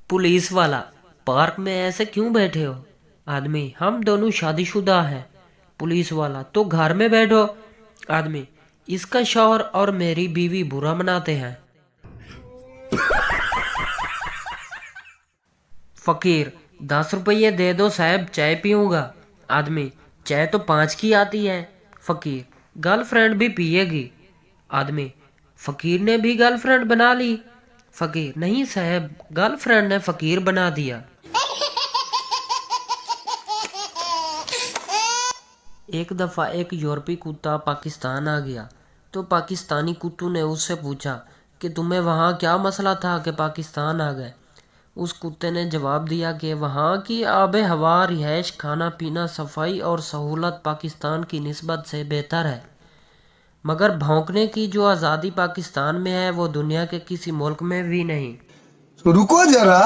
Police वाला, park में ऐसे क्यों बैठे हो? आदमी, हम दोनों शादीशुदा हैं। पुलिस वाला, तो घर में बैठो। आदमी, इसका शौहर और मेरी बीवी बुरा मनाते हैं। फकीर, 10 रुपये दे दो साहब, चाय पीऊंगा। आदमी, चाय तो 5 की आती है। फकीर, गर्लफ्रेंड भी पिएगी। आदमी, फकीर ने भी गर्लफ्रेंड बना ली। फकीर, नहीं साहब, गर्लफ्रेंड ने फकीर बना दिया। एक दफ़ा एक यूरोपी कुत्ता पाकिस्तान आ गया तो पाकिस्तानी कुत्तों ने उससे पूछा कि तुम्हें वहाँ क्या मसला था कि पाकिस्तान आ गए। उस कुत्ते ने जवाब दिया कि वहाँ की आब हवा, रिहाइश, खाना पीना, सफाई और सहूलत पाकिस्तान की निस्बत से बेहतर है, मगर भौंकने की जो आज़ादी पाकिस्तान में है वो दुनिया के किसी मुल्क में भी नहीं। तो रुको जरा,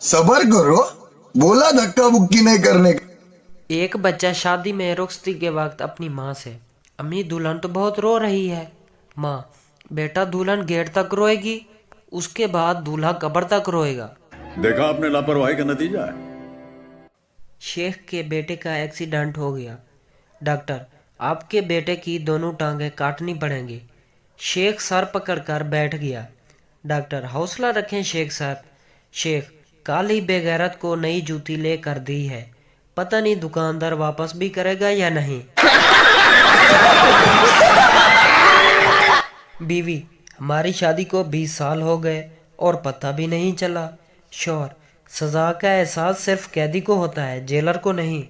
सबर करो, बोला धक्का मुक्की नहीं करने का। एक बच्चा शादी में रुखसती के वक्त अपनी माँ से, अम्मी दुल्हन तो बहुत रो रही है। माँ, बेटा दुल्हन गेट तक रोएगी, उसके बाद दूल्हा कब्र तक रोएगा। देखा आपने लापरवाही का नतीजा है। शेख के बेटे का एक्सीडेंट हो गया। डॉक्टर, आपके बेटे की दोनों टांगें काटनी पड़ेंगी। शेख सर पकड़कर बैठ गया। डॉक्टर, हौसला रखें शेख साहब। शेख, कल ही बेगैरत को नई जूती ले कर दी है, पता नहीं दुकानदार वापस भी करेगा या नहीं। बीवी, हमारी शादी को 20 साल हो गए और पता भी नहीं चला। शौहर, सजा का एहसास सिर्फ कैदी को होता है, जेलर को नहीं।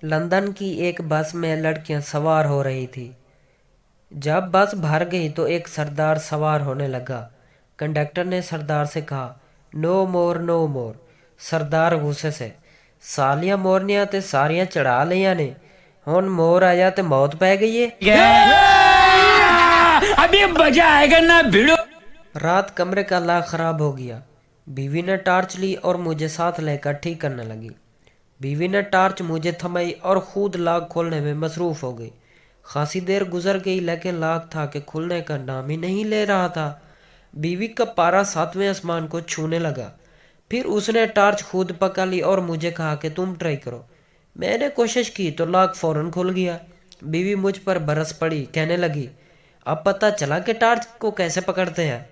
लंदन की एक बस में लड़कियां सवार हो रही थी। जब बस भर गई तो एक सरदार सवार होने लगा। कंडक्टर ने सरदार से कहा, नो मोर नो मोर। सरदार गुस्से से, सालियां मोरनियां ते सारियां चढ़ा लिया ने, हुन मोर आया ते मौत पै गई है। अभी मजा आएगा ना भिड़ो। रात कमरे का लाख खराब हो गया। बीवी ने टार्च ली और मुझे साथ लेकर ठीक करने लगी। बीवी ने टार्च मुझे थमाई और खुद लाख खोलने में मसरूफ हो गई। खासी देर गुजर गई लेकिन लाख था कि खुलने का नाम ही नहीं ले रहा था। बीवी का पारा 7वें आसमान को छूने लगा। फिर उसने टार्च खुद पकड़ ली और मुझे कहा कि तुम ट्राई करो। मैंने कोशिश की तो लाख फौरन खुल गया। बीवी मुझ पर बरस पड़ी, कहने लगी, अब पता चला कि टार्च को कैसे पकड़ते हैं।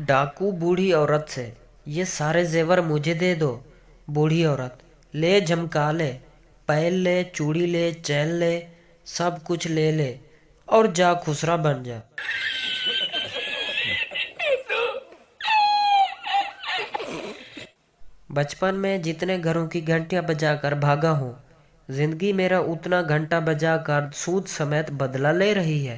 डाकू बूढ़ी औरत से, ये सारे जेवर मुझे दे दो। बूढ़ी औरत, ले झमका ले, पैल ले, चूड़ी ले, चैन ले, सब कुछ ले ले और जा खुसरा बन जा। बचपन में जितने घरों की घंटियां बजाकर भागा हूँ, जिंदगी मेरा उतना घंटा बजाकर सूद समेत बदला ले रही है।